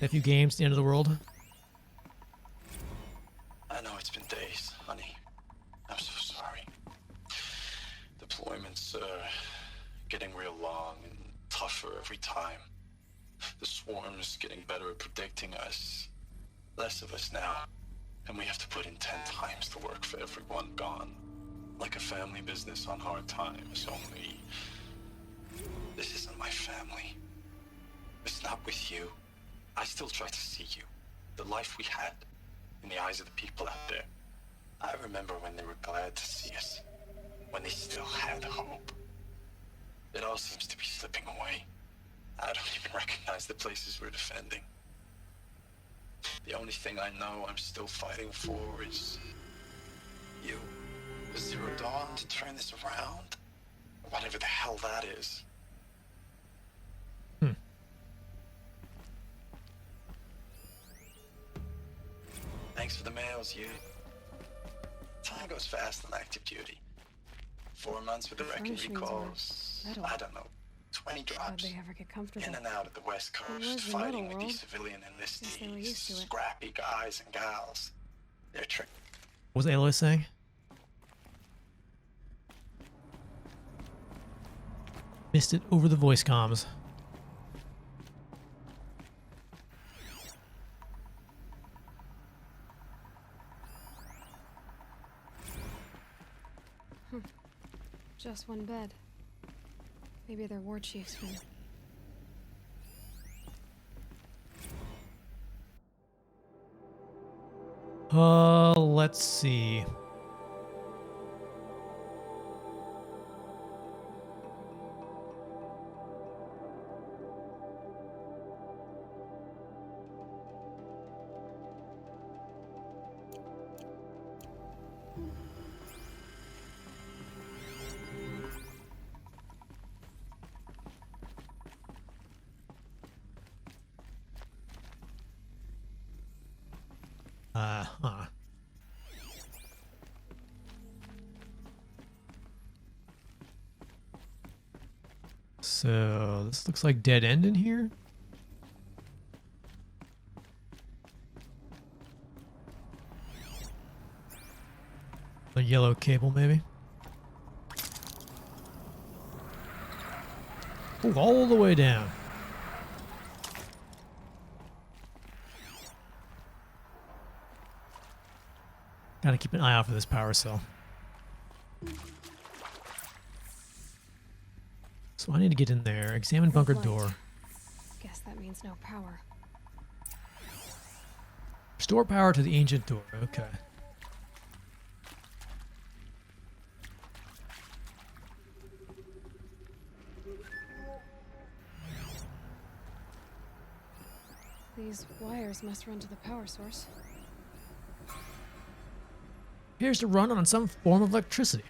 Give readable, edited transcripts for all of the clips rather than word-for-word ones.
A few games, the end of the world. I know it's been days, honey. I'm so sorry. Deployments are getting real long and tougher every time. The swarm's getting better at predicting us. Less of us now. And we have to put in 10 times the work for everyone gone. Like a family business on hard times, only... This isn't my family. It's not with you. I still try to see you. The life we had. In the eyes of the people out there. I remember when they were glad to see us. When they still had hope. It all seems to be slipping away. I don't even recognize the places we're defending. The only thing I know I'm still fighting for is... you. The Zero Dawn to turn this around. Or whatever the hell that is. Thanks for the mails, you. Time goes fast on active duty. 4 months with the wrecking recalls. I don't know, 20 drops. How'd they ever get comfortable? In and out of the West was Coast, the fighting metal with these world. civilian Guess they were used to enlistees, it. scrappy guys and gals. They're tricked. What was Aloy saying? Missed it over the voice comms. Just one bed. Maybe their war chief's room. Let's see. Huh. So, this looks like dead end in here. A yellow cable, maybe. Ooh, all the way down. Gotta keep an eye out for this power cell. So I need to get in there. Examine bunker Light. door. Guess that means no power. Restore power to the ancient door. Okay. These wires must run to the power source. Appears to run on some form of electricity.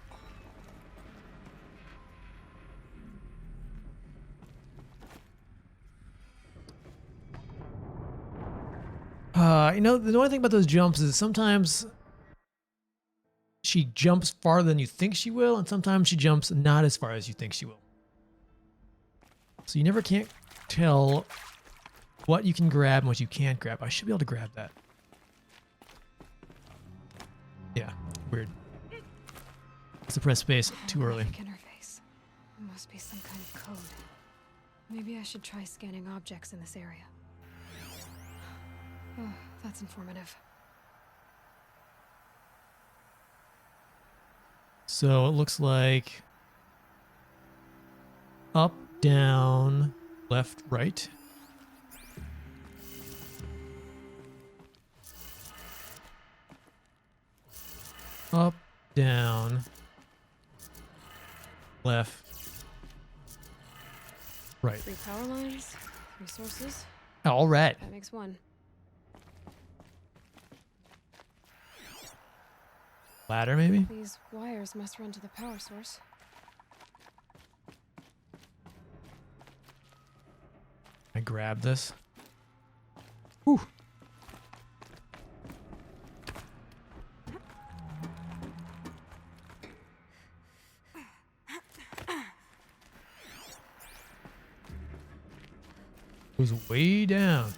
You know, the only thing about those jumps is sometimes she jumps farther than you think she will, and sometimes she jumps not as far as you think she will. So you never can't tell what you can grab and what you can't grab. I should be able to grab that. Yeah, weird. Let's press space too early. Graphic interface. There must be some kind of code. Maybe I should try scanning objects in this area. Oh, that's informative. So it looks like up, down, left, right. Up, down, left, right. 3 power lines, 3 sources. All right. That makes 1. Ladder, maybe? These wires must run to the power source. I grab this. Whew. Goes way down.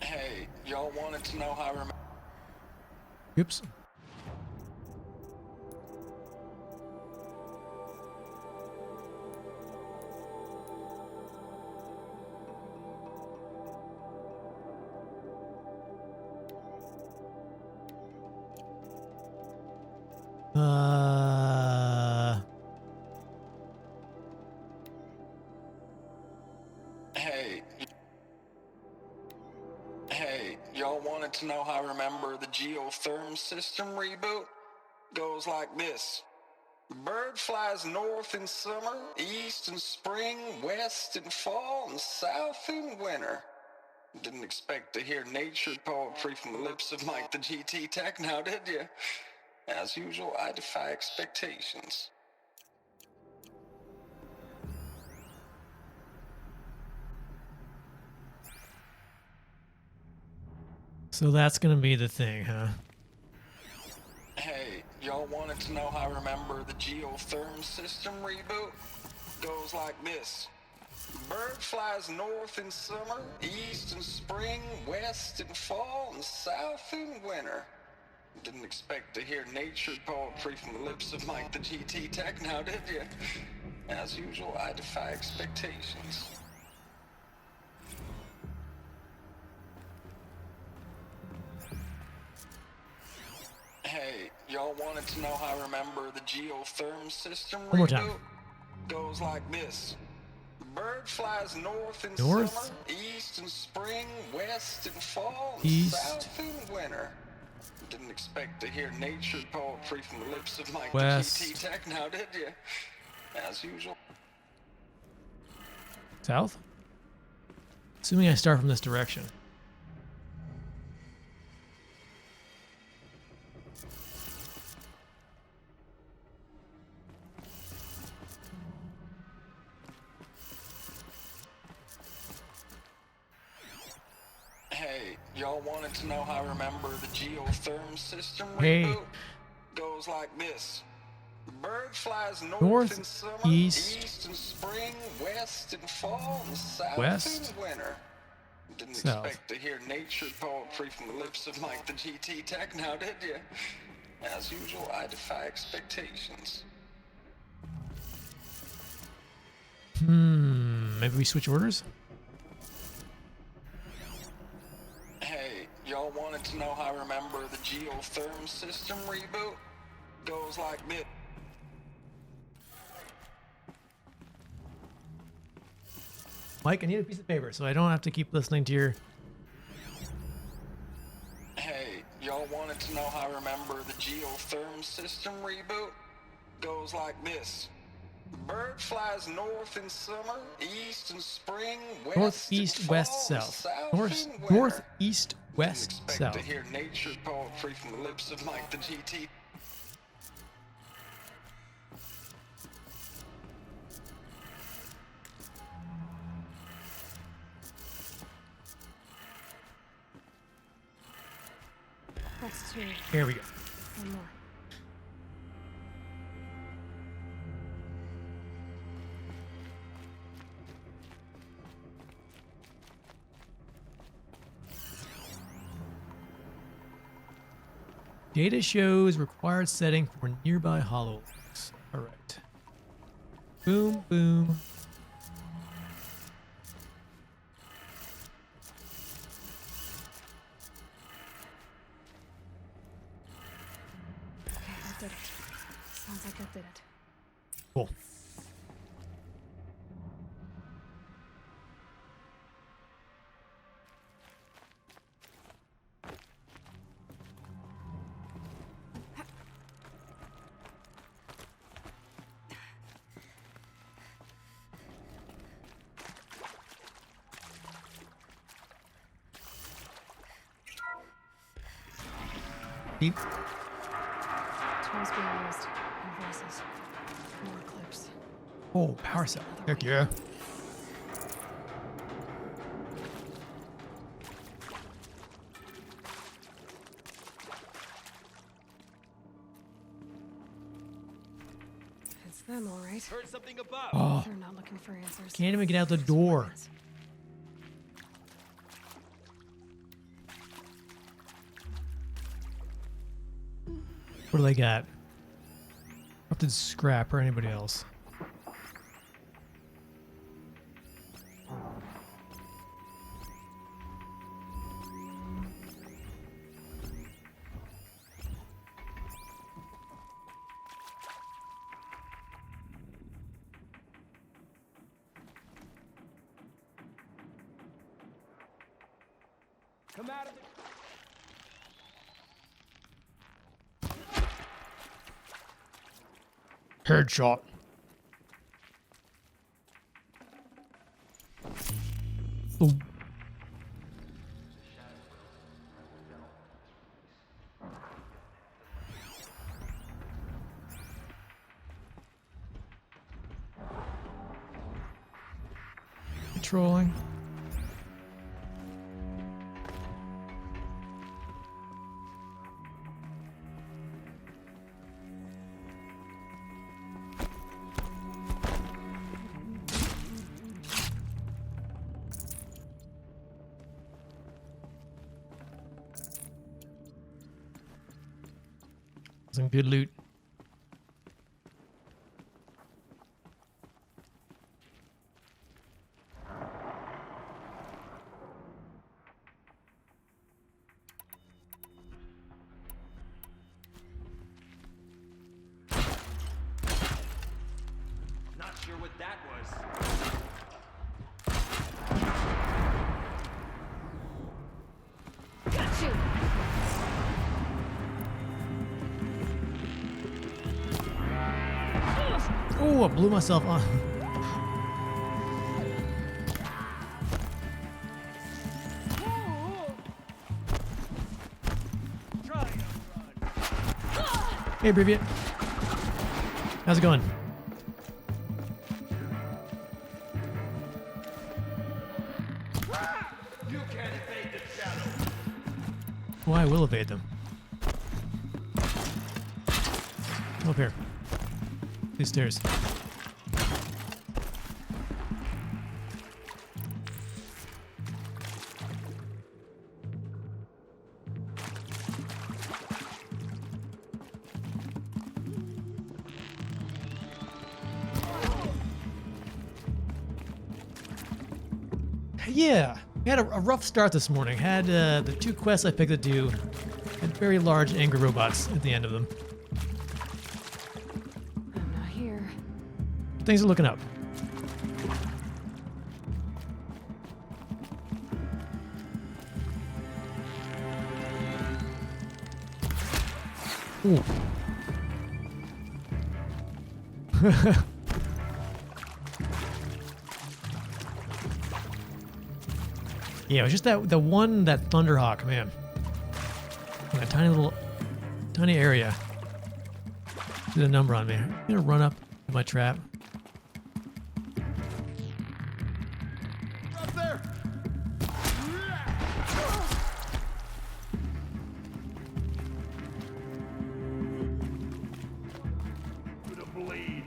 Hey, y'all wanted to know how I remember. Oops. Uh, Hey, y'all wanted to know how I remember the geotherm system reboot? Goes like this. Bird flies north in summer, east in spring, west in fall, and south in winter. Didn't expect to hear nature poetry from the lips of Mike the GT Tech now, did you? As usual, I defy expectations. so that's gonna be the thing, huh? Hey, y'all wanted to know how I remember the geotherm system reboot? Goes like this. Bird flies north in summer, east in spring, west in fall, and south in winter. Didn't expect to hear nature poetry from the lips of Mike the GT Tech now, did you? As usual, I defy expectations. Hey, y'all wanted to know how I remember the geotherm system One more time. reboot? Goes like this. Bird flies north in North. summer, east in spring, west in fall, and East. south in winter. Didn't expect to hear nature poetry from the lips of Mike West. the GT Tech now, did you? As usual. South? Assuming I start from this direction. Hey, y'all wanted to know how I remember the geotherm system Hey. reboot? Goes like this. Bird flies North, in summer, east, in spring, west in fall, and south west, in winter. Didn't south. expect to hear nature poetry from the lips of Mike the GT Tech now, did you? As usual, I defy expectations. Maybe we switch orders? Hey, y'all wanted to know how I remember the geotherm system reboot? Goes like this. Mike, I need a piece of paper so I don't have to keep listening to your... Hey, y'all wanted to know how I remember the geotherm system reboot? Goes like this. Bird flies north in summer, east in spring, west North, in east, fall, west, and south. south North, in winter. north, east, Didn't west, expect south. to hear nature poetry from the lips of Mike the GT. That's two. Here we go. One more. Data shows required setting for nearby hollows. All right. Boom, boom. Okay, that did it. Sounds like that did it. Cool. Beep. Tools being used. Invoices. More clips. Oh, power cell. Heck yeah. It's them, all right. Heard something above. Oh, They're not looking for answers. can't even get out the Just door. weapons. What do they got? Corrupted scrap or anybody else? Come out of it. Headshot. Ooh. Patrolling. Some good loot. Not sure what that was. Got you! Oh, I blew myself on. Try and run. Hey, Breviet. How's it going? You can't evade the shadow. Oh, I will evade them. Come up here. These stairs. Yeah, we had a rough start this morning. Had the 2 quests I picked to do, and very large angry robots at the end of them. I'm not here. Things are looking up. Ooh. Yeah, it was just that Thunderhawk, man. In a tiny area. Did a number on me. I'm gonna run up to my trap. Up there. To the blade.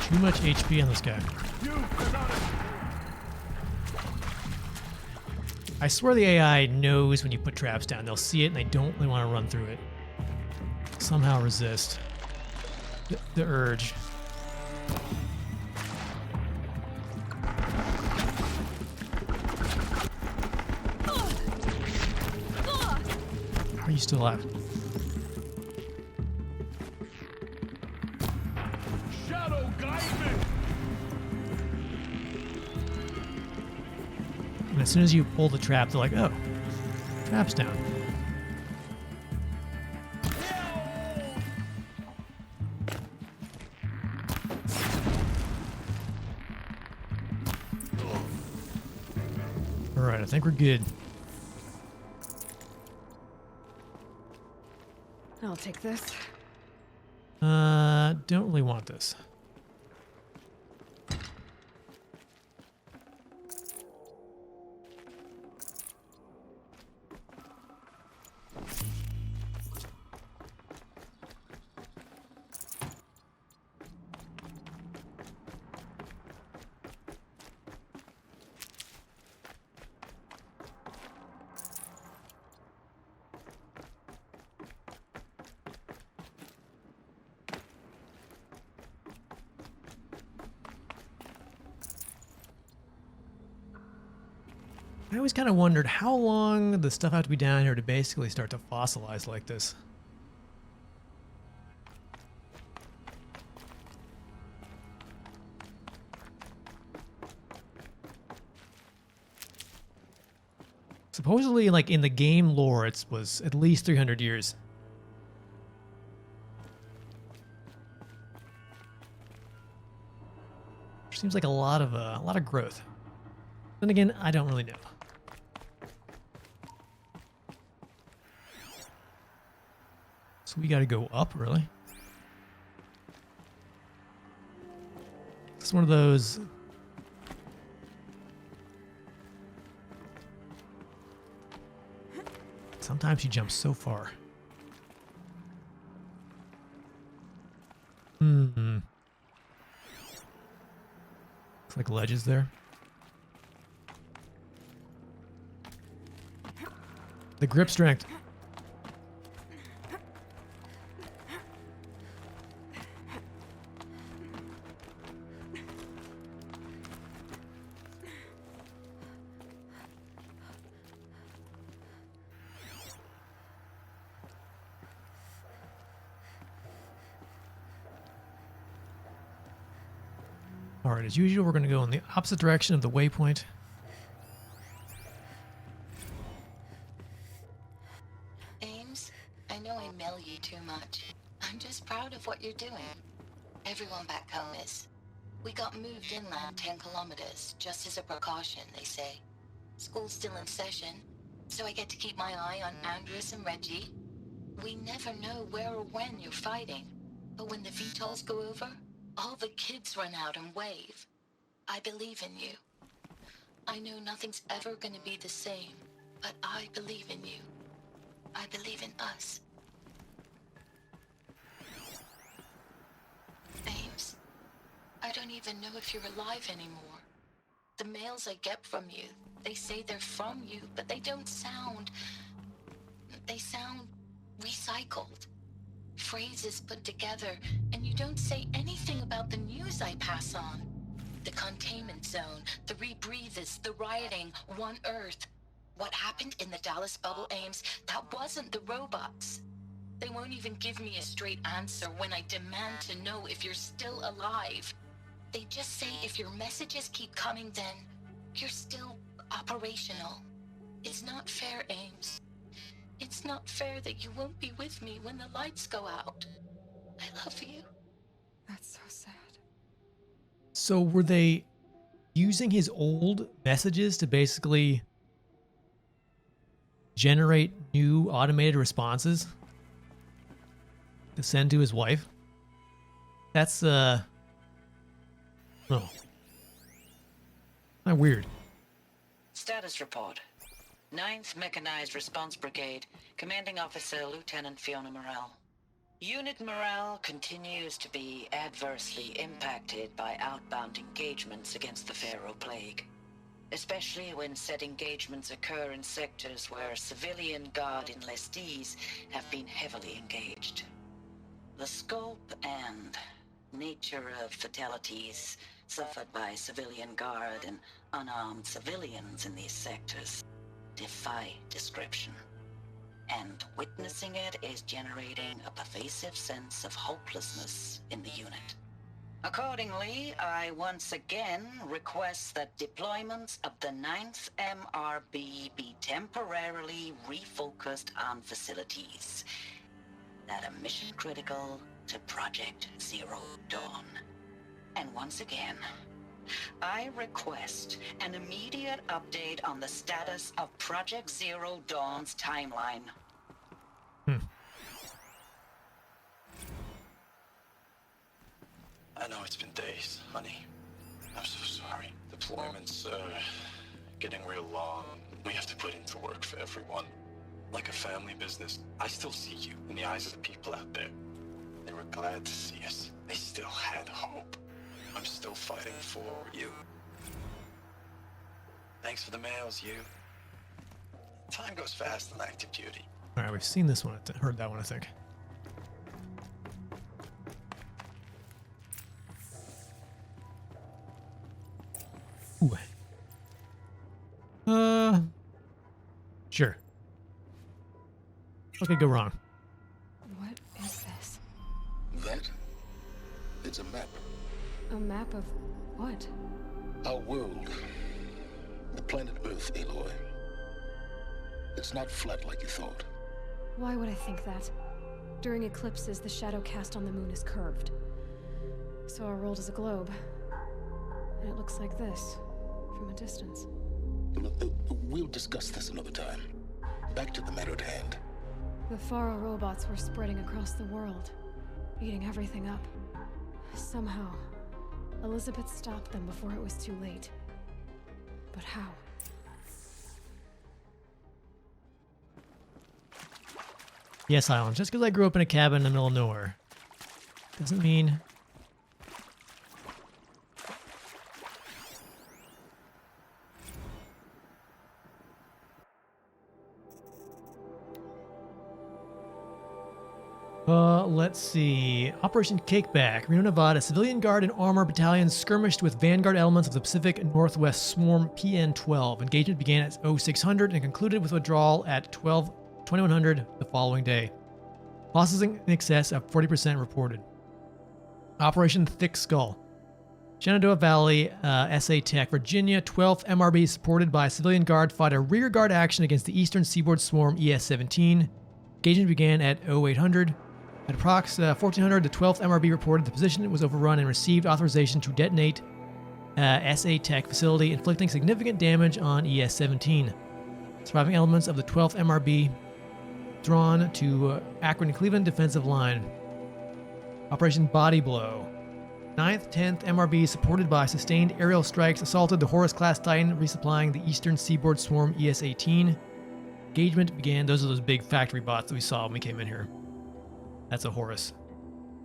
Too much HP on this guy. You cannot. I swear the AI knows when you put traps down. They'll see it and they don't really want to run through it. Somehow resist the urge. How are you still alive? Shadow guide me. And as soon as you pull the trap, they're like, oh, trap's down. All right, I think we're good. I'll take this. Don't really want this. I always kind of wondered how long the stuff have to be down here to basically start to fossilize like this. Supposedly, like in the game lore, it was at least 300 years. Seems like a lot of growth. Then again, I don't really know. So we got to go up, really. It's one of those. Sometimes she jumps so far. Hmm. Looks like ledges there. The grip strength. All right, as usual, we're going to go in the opposite direction of the waypoint. Ames, I know I mail you too much. I'm just proud of what you're doing. Everyone back home is. We got moved inland 10 kilometers, just as a precaution, they say. School's still in session, so I get to keep my eye on Andres and Reggie. We never know where or when you're fighting, but when the VTOLs go over, all the kids run out and wave. I believe in you. I know nothing's ever gonna be the same, but I believe in you. I believe in us. Ames, I don't even know if you're alive anymore. The mails I get from you, they say they're from you, but they don't sound... They sound recycled. Phrases put together, and you don't say anything about the news I pass on. The containment zone, the rebreathers, the rioting, One Earth. What happened in the Dallas bubble, Ames, that wasn't the robots. They won't even give me a straight answer when I demand to know if you're still alive. They just say if your messages keep coming, then you're still operational. It's not fair, Ames. It's not fair that you won't be with me when the lights go out. I love you. That's so sad. So were they using his old messages to basically generate new automated responses to send to his wife? That's oh, kind of weird. Status report. 9th Mechanized Response Brigade, Commanding Officer Lieutenant Fiona Morrell. Unit morale continues to be adversely impacted by outbound engagements against the Pharaoh Plague, especially when said engagements occur in sectors where civilian guard enlistees have been heavily engaged. The scope and nature of fatalities suffered by civilian guard and unarmed civilians in these sectors defy description, and witnessing it is generating a pervasive sense of hopelessness in the unit. Accordingly, I once again request that deployments of the 9th MRB be temporarily refocused on facilities that are mission critical to Project Zero Dawn. And once again, I request an immediate update on the status of Project Zero Dawn's timeline. I know it's been days, honey. I'm so sorry. Deployments are getting real long. We have to put into work for everyone. Like a family business. I still see you in the eyes of the people out there. They were glad to see us. They still had hope. I'm still fighting for you. Thanks for the mails, you. Time goes fast in active duty. All right, we've seen this one. Heard that one, I think. Ooh. Sure. What could go wrong? What is this? That? It's a map. A map of what? Our world. The planet Earth, Aloy. It's not flat like you thought. Why would I think that? During eclipses, the shadow cast on the moon is curved. So our world is a globe. And it looks like this, from a distance. We'll discuss this another time. Back to the matter at hand. The Faro robots were spreading across the world, eating everything up. Somehow, Elizabeth stopped them before it was too late. But how? Yes, Island. Just because I grew up in a cabin in the middle of nowhere doesn't mean. Let's see. Operation Cakeback. Reno, Nevada. Civilian Guard and Armor Battalions skirmished with Vanguard elements of the Pacific Northwest Swarm PN-12. Engagement began at 0600 and concluded with withdrawal at 2100 the following day. Losses in excess of 40% reported. Operation Thick Skull. Shenandoah Valley, SA Tech, Virginia. 12th MRB supported by Civilian Guard fought a rear guard action against the Eastern Seaboard Swarm ES-17. Engagement began at 0800. At approx 1400, the 12th MRB reported the position was overrun and received authorization to detonate SA Tech facility, inflicting significant damage on ES-17. Surviving elements of the 12th MRB drawn to Akron and Cleveland defensive line. Operation Body Blow. 9th, 10th MRB, supported by sustained aerial strikes, assaulted the Horus-class Titan, resupplying the Eastern Seaboard Swarm ES-18. Engagement began. Those are those big factory bots that we saw when we came in here. That's a Horus.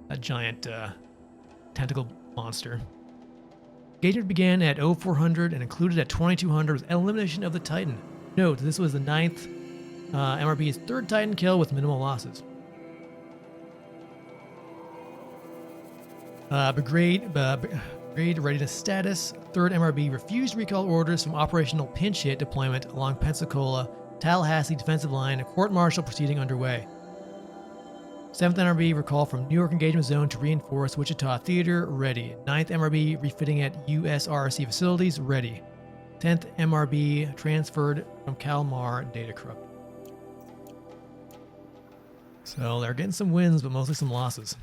That giant tentacle monster. Engagement began at 0400 and included at 2200 with elimination of the Titan. Note, this was the 9th MRB's third Titan kill with minimal losses. Brigade readiness status. 3rd MRB refused recall orders from operational pinch hit deployment along Pensacola, Tallahassee defensive line, a court-martial proceeding underway. 7th MRB recall from New York engagement zone to reinforce Wichita Theater, ready. 9th MRB refitting at USRC facilities, ready. 10th MRB transferred from Kalmar, data corrupt. So they're getting some wins, but mostly some losses.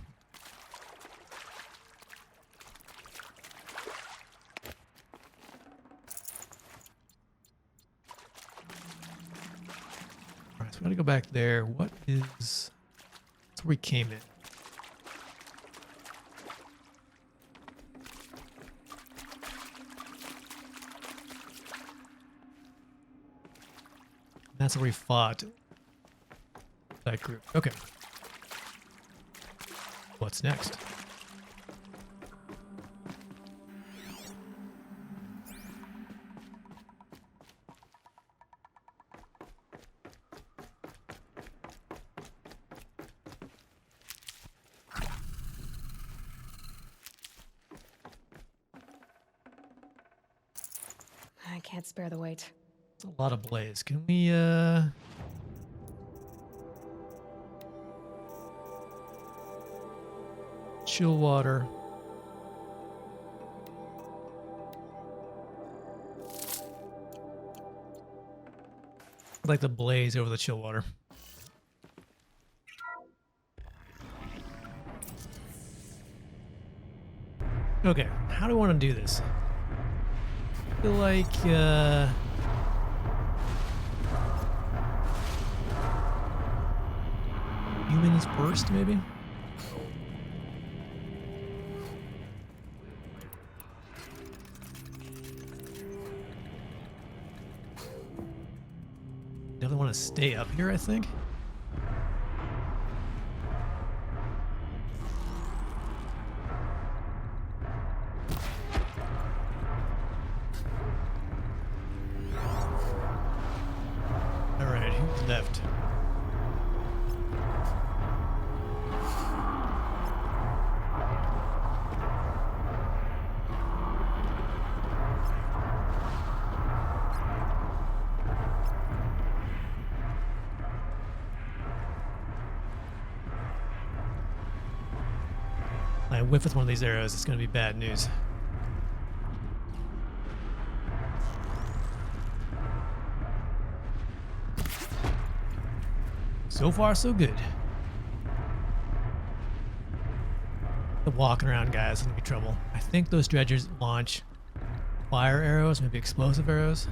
All right, so we gotta go back there. What is... That's where we came in. That's where we fought that group. Okay. What's next? I can't spare the weight. It's a lot of blaze. Can we, chill water. I'd like the blaze over the chill water. Okay, how do I want to do this? I feel like, humans first, maybe? Definitely want to stay up here, I think. Alright, who's left? I whiff with one of these arrows, it's going to be bad news. So far, so good. The walking around guys is going to be trouble. I think those dredgers launch fire arrows, maybe explosive arrows.